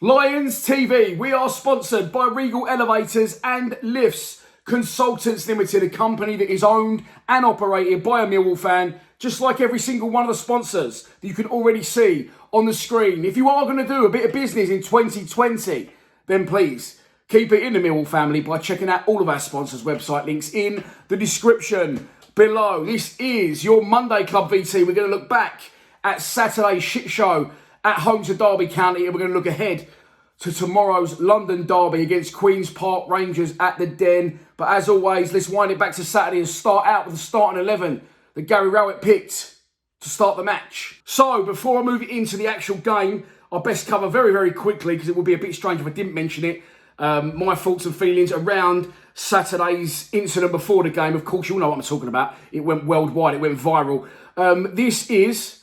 Lions TV, we are sponsored by Regal Elevators and Lifts Consultants Limited, a company that is owned and operated by a Millwall fan, just like every single one of the sponsors that you can already see on the screen. If you are going to do a bit of business in 2020, then please keep it in the Millwall family by checking out all of our sponsors' website links in the description below. This is your Monday Club VT. We're going to look back at Saturday's shit show at home to Derby County, and we're going to look ahead to tomorrow's London derby against Queen's Park Rangers at the Den. But as always, let's wind it back to Saturday and start out with the starting 11 that Gary Rowett picked to start the match. So before I move into the actual game, I'll best cover very, very quickly, because it would be a bit strange if I didn't mention it, my thoughts and feelings around Saturday's incident before the game. Of course, you all know what I'm talking about. It went worldwide, it went viral. This is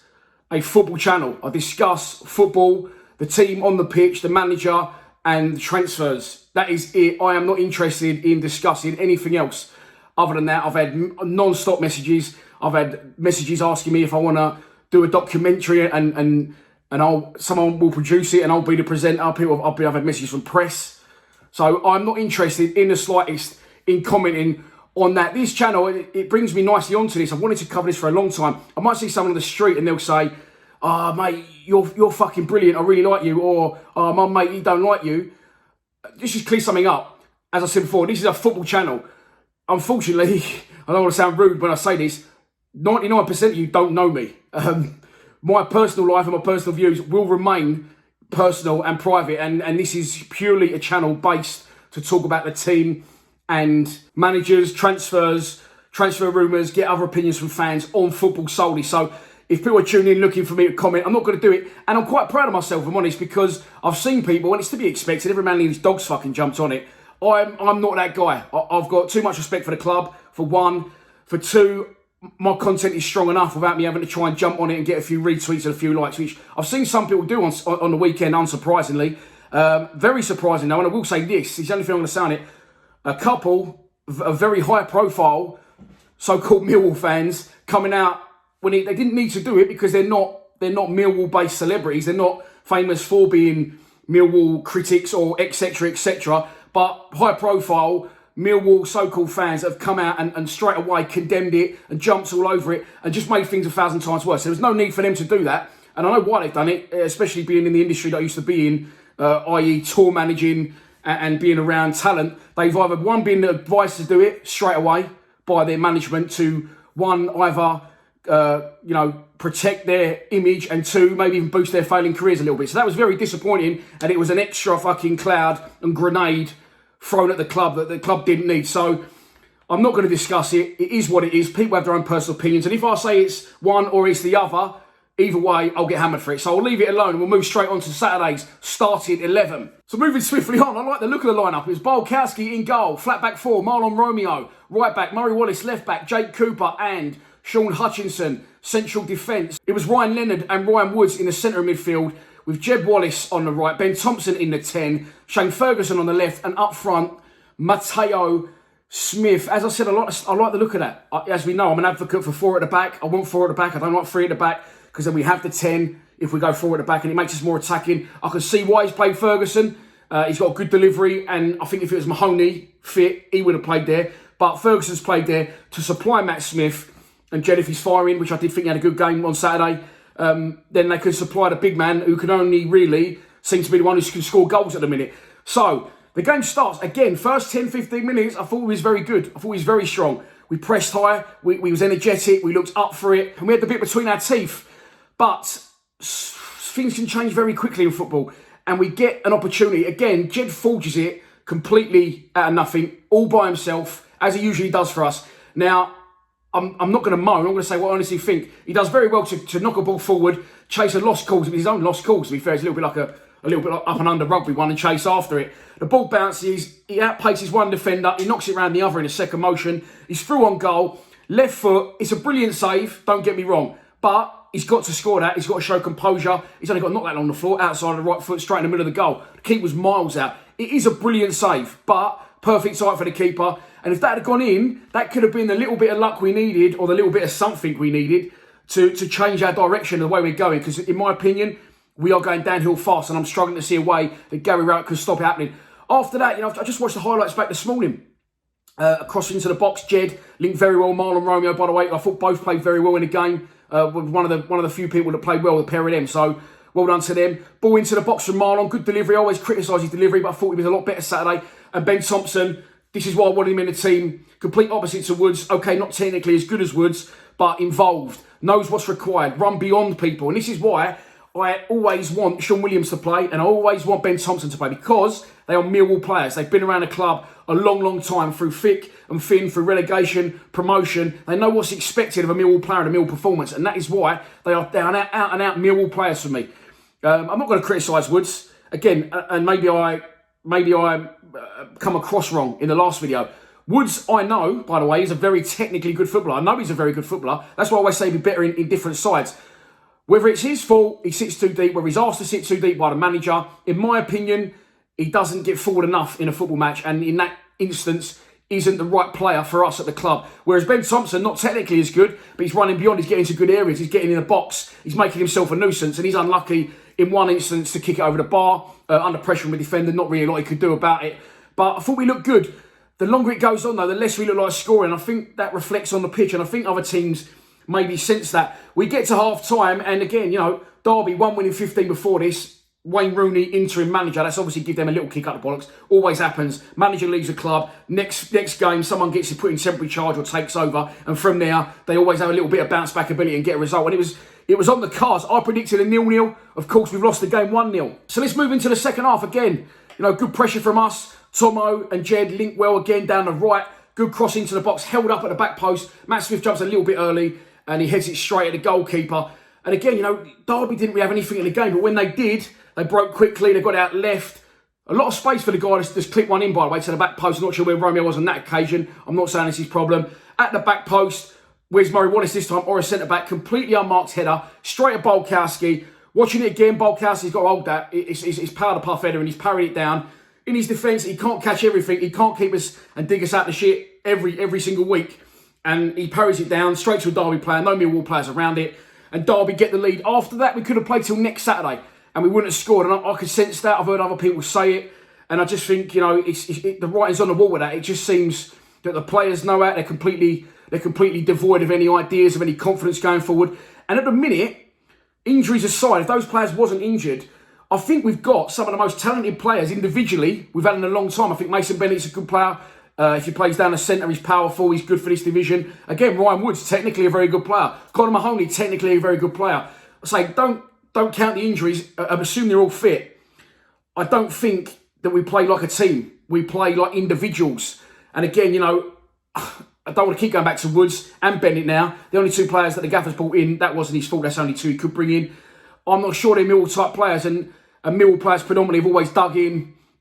a football channel. I discuss football, the team on the pitch, the manager, and the transfers. That is it. I am not interested in discussing anything else. Other than that, I've had non-stop messages. I've had messages asking me if I want to do a documentary, and someone will produce it, and I'll be the presenter. I've had messages from press. So I'm not interested in the slightest in commenting on that. This channel, it brings me nicely onto this. I've wanted to cover this for a long time. I might see someone on the street and they'll say, "Oh, mate, you're fucking brilliant. I really like you." Or, "Oh, my mate, he don't like you." Let's just clear something up. As I said before, this is a football channel. Unfortunately, I don't want to sound rude when I say this, 99% of you don't know me. My personal life and my personal views will remain personal and private, and this is purely a channel based to talk about the team and managers, transfers, transfer rumours, get other opinions from fans on football solely. So if people are tuning in looking for me to comment, I'm not going to do it. And I'm quite proud of myself, if I'm honest, because I've seen people, and it's to be expected, every man and his dog's fucking jumped on it. I'm not that guy. I've got too much respect for the club, for one. For two, my content is strong enough without me having to try and jump on it and get a few retweets and a few likes, which I've seen some people do on the weekend, unsurprisingly. Very surprising, though, and I will say this, it's the only thing I'm going to say on it. A couple of very high-profile so-called Millwall fans coming out when they didn't need to do it, because they're not Millwall-based celebrities. They're not famous for being Millwall critics or etc. etc. But high-profile Millwall so-called fans have come out and straight away condemned it and jumped all over it and just made things 1,000 times worse. There was no need for them to do that, and I know why they've done it, especially being in the industry that I used to be in, i.e. tour managing and being around talent. They've either, one, been advised to do it straight away by their management to, one, either protect their image, and two, maybe even boost their failing careers a little bit. So that was very disappointing, and it was an extra fucking cloud and grenade thrown at the club that the club didn't need. So I'm not going to discuss it. It is what it is. People have their own personal opinions, and if I say it's one or it's the other, either way, I'll get hammered for it. So I'll leave it alone, and we'll move straight on to Saturday's starting 11. So moving swiftly on, I like the look of the lineup. It was Bolkowski in goal, flat back four, Marlon Romeo, right back, Murray Wallace, left back, Jake Cooper and Sean Hutchinson, central defence. It was Ryan Leonard and Ryan Woods in the centre of midfield, with Jeb Wallace on the right, Ben Thompson in the 10, Shane Ferguson on the left, and up front, Mateo Smith. As I said, I like the look of that. As we know, I'm an advocate for four at the back. I want four at the back. I don't like three at the back, because then we have the 10 if we go four at the back, and it makes us more attacking. I can see why he's played Ferguson. He's got a good delivery, and I think if it was Mahoney fit, he would have played there. But Ferguson's played there to supply Matt Smith, and Jed, if he's firing, which I did think he had a good game on Saturday, then they can supply the big man, who can only really seem to be the one who can score goals at the minute. So the game starts. Again, first 10, 15 minutes, I thought he was very good. I thought he was very strong. We pressed high, we was energetic, we looked up for it, and we had the bit between our teeth. But things can change very quickly in football, and we get an opportunity. Again, Jed forges it completely out of nothing, all by himself, as he usually does for us. Now, I'm not going to moan. I'm going to say what I honestly think. He does very well to knock a ball forward, chase a lost cause, his own lost cause, to be fair. It's a little bit like up and under rugby one, and chase after it. The ball bounces, he outpaces one defender, he knocks it around the other in a second motion. He's through on goal, left foot. It's a brilliant save, don't get me wrong, but he's got to score that. He's got to show composure. He's only got not that long on the floor, outside of the right foot, straight in the middle of the goal. The keeper was miles out. It is a brilliant save, but perfect sight for the keeper. And if that had gone in, that could have been the little bit of luck we needed, or the little bit of something we needed to change our direction, the way we're going. Because in my opinion, we are going downhill fast, and I'm struggling to see a way that Gary Rowett could stop it happening. After that, I just watched the highlights back this morning. Across into the box, Jed linked very well. Marlon Romeo, by the way, I thought both played very well in the game. One of the few people that played well, the pair of them. So well done to them. Ball into the box from Marlon, good delivery. I always criticise his delivery, but I thought he was a lot better Saturday. And Ben Thompson, this is why I wanted him in the team. Complete opposite to Woods. Okay, not technically as good as Woods, but involved. Knows what's required. Run beyond people. And this is why I always want Sean Williams to play, and I always want Ben Thompson to play, because they are Millwall players. They've been around the club a long, long time, through thick and thin, through relegation, promotion. They know what's expected of a Millwall player and a Millwall performance, and that is why they are out and out Millwall players for me. I'm not going to criticise Woods again, and maybe I come across wrong in the last video. Woods, I know, by the way, is a very technically good footballer. I know he's a very good footballer. That's why I always say he'd be better in different sides. Whether it's his fault, he sits too deep, whether he's asked to sit too deep by the manager, in my opinion, he doesn't get forward enough in a football match, and in that instance, isn't the right player for us at the club. Whereas Ben Thompson, not technically as good, but he's running beyond, he's getting into good areas, he's getting in the box, he's making himself a nuisance, and he's unlucky in one instance to kick it over the bar, under pressure from a defender, not really a lot he could do about it. But I thought we looked good. The longer it goes on, though, the less we look like scoring. I think that reflects on the pitch, and I think other teams maybe sense that. We get to half-time, and again, Derby, 1 win in 15 before this. Wayne Rooney, interim manager, that's obviously give them a little kick up the bollocks. Always happens. Manager leaves the club. Next game, someone gets put in temporary charge or takes over, and from there, they always have a little bit of bounce-back ability and get a result. And it was on the cards. I predicted a 0-0. Of course, we've lost the game 1-0. So let's move into the second half again. Good pressure from us. Tomo and Jed link well again down the right. Good cross into the box, held up at the back post. Matt Smith jumps a little bit early, and he heads it straight at the goalkeeper. And again, Derby didn't really have anything in the game, but when they did, they broke quickly, they got out left. A lot of space for the guy to just clip one in, by the way, to the back post. Not sure where Romeo was on that occasion. I'm not saying it's his problem. At the back post, where's Murray Wallace this time, or a centre-back, completely unmarked header, straight at Bolkowski. Watching it again, Bolkowski's got to hold that. It's power to puff header, and he's parried it down. In his defence, he can't catch everything. He can't keep us and dig us out the shit every single week. And he parries it down, straight to a Derby player. No Millwall players around it. And Derby get the lead. After that, we could have played till next Saturday, and we wouldn't have scored. And I could sense that. I've heard other people say it. And I just think, the writing's on the wall with that. It just seems that the players know that. They're completely devoid of any ideas, of any confidence going forward. And at the minute, injuries aside, if those players wasn't injured, I think we've got some of the most talented players individually we've had in a long time. I think Mason Bennett's a good player. If he plays down the centre, he's powerful. He's good for this division. Again, Ryan Woods, technically a very good player. Conor Mahoney, technically a very good player. I say, don't count the injuries. Assume they're all fit. I don't think that we play like a team. We play like individuals. And again, I don't want to keep going back to Woods and Bennett now. The only two players that the Gaffer's brought in, that wasn't his fault. That's only two he could bring in. I'm not sure they're Millwall type players, and Millwall players predominantly have always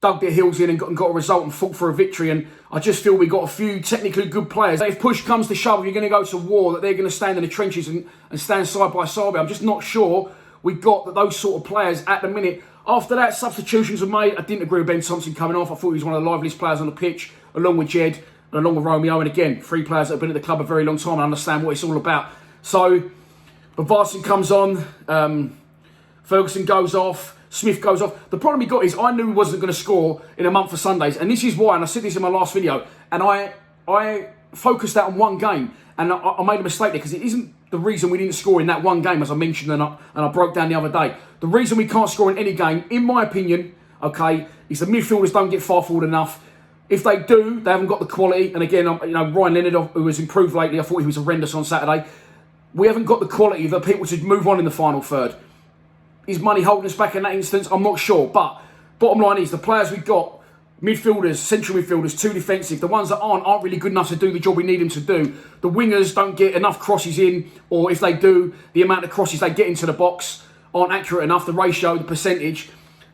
dug their heels in and got a result and fought for a victory. And I just feel we've got a few technically good players. If push comes to shove, you're going to go to war, that they're going to stand in the trenches and stand side by side. I'm just not sure we've got those sort of players at the minute. After that, substitutions were made. I didn't agree with Ben Thompson coming off. I thought he was one of the liveliest players on the pitch, along with Jed and along with Romeo. And again, three players that have been at the club a very long time and understand what it's all about. So, Bavarsson comes on. Ferguson goes off. Smith goes off. The problem he got is I knew he wasn't going to score in a month of Sundays. And this is why, and I said this in my last video, and I focused that on one game. And I made a mistake there, because it isn't the reason we didn't score in that one game, as I mentioned and I broke down the other day. The reason we can't score in any game, in my opinion, okay, is the midfielders don't get far forward enough. If they do, they haven't got the quality. And again, Ryan Leonard, who has improved lately, I thought he was horrendous on Saturday. We haven't got the quality of the people to move on in the final third. Is money holding us back in that instance? I'm not sure. But bottom line is, the players we've got, midfielders, central midfielders, too defensive. The ones that aren't really good enough to do the job we need them to do. The wingers don't get enough crosses in, or if they do, the amount of crosses they get into the box aren't accurate enough, the ratio, the percentage.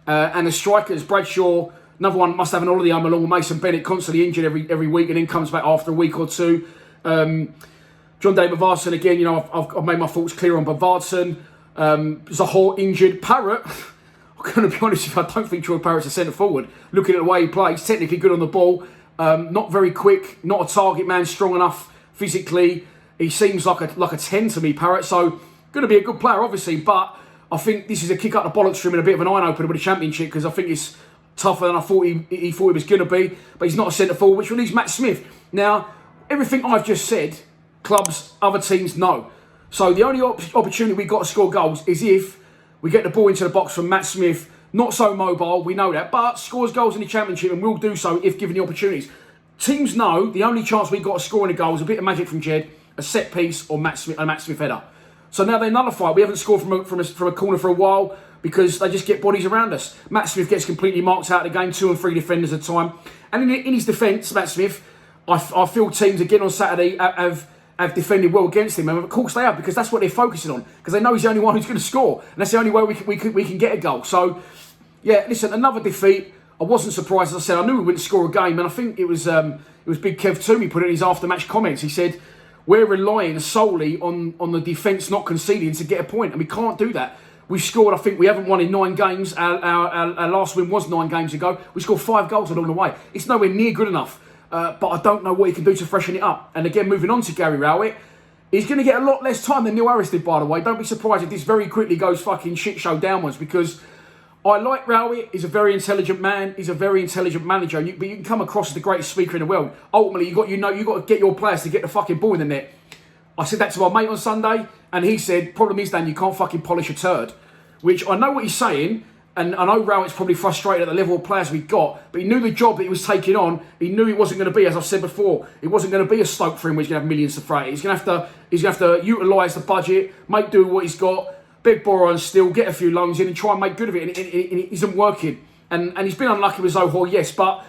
And the strikers, Bradshaw, another one must have an holiday home along with Mason Bennett, constantly injured every week and then comes back after a week or two. John David Bavarsson, again, I've made my thoughts clear on Bavarsson. Zahor injured. Parrott, I'm going to be honest with you, I don't think Troy Parrott's a centre forward. Looking at the way he plays, technically good on the ball, not very quick, not a target man, strong enough physically. He seems like a 10 to me, Parrott. So going to be a good player, obviously, but I think this is a kick up the bollocks for him and a bit of an eye-opener with the Championship, because I think it's tougher than I thought he thought it was going to be. But he's not a centre-forward, which relieves Matt Smith. Now, everything I've just said, clubs, other teams, no. So the only opportunity we've got to score goals is if we get the ball into the box from Matt Smith, not so mobile, we know that, but scores goals in the Championship and will do so if given the opportunities. Teams know the only chance we've got of scoring a goal is a bit of magic from Jed, a set piece, or Matt Smith header. So now they nullify. We haven't scored from a corner for a while because they just get bodies around us. Matt Smith gets completely marked out of the game, 2 and 3 defenders at a time. And in his defence, Matt Smith, I feel teams again on Saturday have defended well against him, and of course they have, because that's what they're focusing on, because they know he's the only one who's going to score, and that's the only way we can get a goal. So, yeah, listen, another defeat. I wasn't surprised, as I said. I knew we wouldn't score a game, and I think it was Big Kev Toomey put it in his after-match comments. He said, we're relying solely on the defence not conceding to get a point, and we can't do that. We've scored, I think we haven't won in 9 games. Our last win was 9 games ago. We scored 5 goals along the way. It's nowhere near good enough. But I don't know what he can do to freshen it up. And again, moving on to Gary Rowett, he's going to get a lot less time than Neil Harris did, by the way. Don't be surprised if this very quickly goes fucking shit show downwards, because I like Rowett. He's a very intelligent man. He's a very intelligent manager. But you can come across as the greatest speaker in the world. Ultimately, you got to get your players to get the fucking ball in the net. I said that to my mate on Sunday, and he said, problem is, Dan, you can't fucking polish a turd. Which I know what he's saying, and I know Rowett's probably frustrated at the level of players we've got, but he knew the job that he was taking on. He knew it wasn't going to be, as I've said before, it wasn't going to be a Stoke for him where he's going to have millions to throw at. He's going to have to utilise the budget, make do with what he's got, beg, borrow and steal, get a few loans in and try and make good of it, and it isn't working. And he's been unlucky with Zohor, yes, but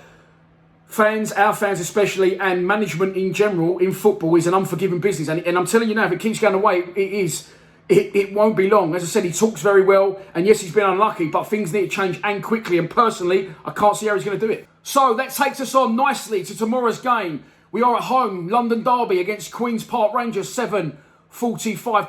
fans, our fans especially, and management in general in football is an unforgiving business. And I'm telling you now, if it keeps going away, it is. It won't be long. As I said, he talks very well, and yes, he's been unlucky, but things need to change and quickly, and personally, I can't see how he's going to do it. So that takes us on nicely to tomorrow's game. We are at home, London Derby against Queen's Park Rangers, 7:45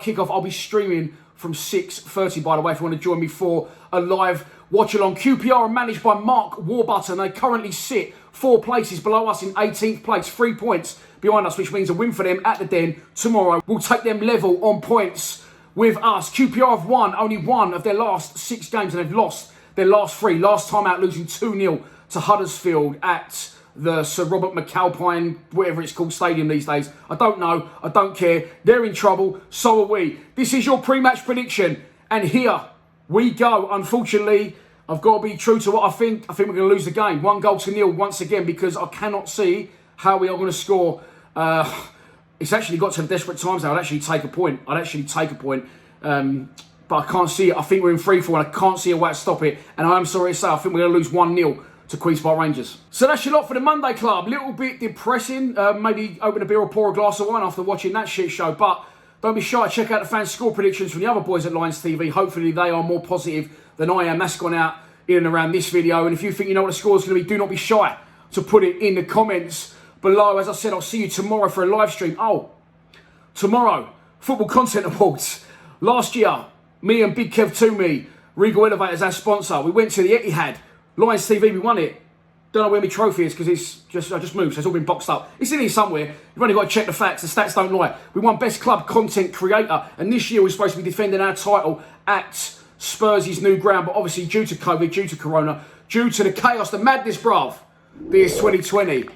kickoff. I'll be streaming from 6:30, by the way, if you want to join me for a live watch-along. QPR are managed by Mark Warburton. They currently sit 4 places below us in 18th place, 3 points behind us, which means a win for them at the Den tomorrow will take them level on points with us. QPR have won only 1 of their last 6 games, and they've lost their last 3. Last time out, losing 2-0 to Huddersfield at the Sir Robert McAlpine, whatever it's called, stadium these days. I don't know. I don't care. They're in trouble. So are we. This is your pre-match prediction, and here we go. Unfortunately, I've got to be true to what I think. I think we're going to lose the game. 1-0 once again, because I cannot see how we are going to score. It's actually got to the desperate times now. I'd actually take a point. But I can't see it. I think we're in free fall, and I can't see a way to stop it. And I am sorry to say, I think we're going to lose 1-0 to Queen's Park Rangers. So that's your lot for the Monday Club. Little bit depressing. Maybe open a beer or pour a glass of wine after watching that shit show. But don't be shy. Check out the fan score predictions from the other boys at Lions TV. Hopefully they are more positive than I am. That's gone out in and around this video. And if you think you know what the score is going to be, do not be shy to put it in the comments below. As I said, I'll see you tomorrow for a live stream. Oh, tomorrow, Football Content Awards. Last year, me and Big Kev Toomey, Regal Elevators, our sponsor, we went to the Etihad. Lions TV, we won it. Don't know where my trophy is because I just moved, so it's all been boxed up. It's in here somewhere. You've only got to check the facts. The stats don't lie. We won Best Club Content Creator, and this year we're supposed to be defending our title at Spurs' new ground, but obviously due to COVID, due to Corona, due to the chaos, the madness, bruv, this 2020,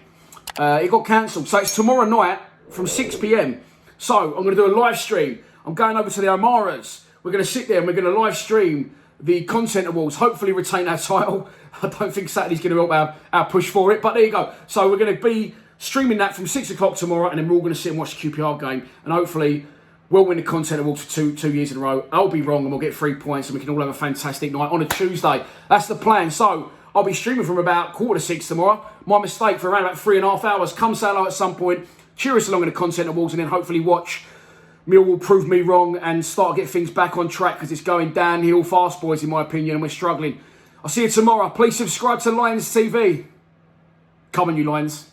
it got cancelled. So it's tomorrow night from 6 p.m. So I'm going to do a live stream. I'm going over to the O'Maras. We're going to sit there and we're going to live stream the Content Awards, hopefully retain our title. I don't think Saturday's going to help our push for it, but there you go. So we're going to be streaming that from 6 o'clock tomorrow, and then we're all going to sit and watch the QPR game, and hopefully we'll win the Content Awards for two years in a row. I'll be wrong and we'll get 3 points, and we can all have a fantastic night on a Tuesday. That's the plan. So I'll be streaming from about 5:45 tomorrow. My mistake for around about 3.5 hours. Come say hello at some point. Cheer us along in the Content Awards, and then hopefully watch Millwall prove me wrong and start to get things back on track, because it's going downhill fast, boys, in my opinion, and we're struggling. I'll see you tomorrow. Please subscribe to Lions TV. Come on, you Lions.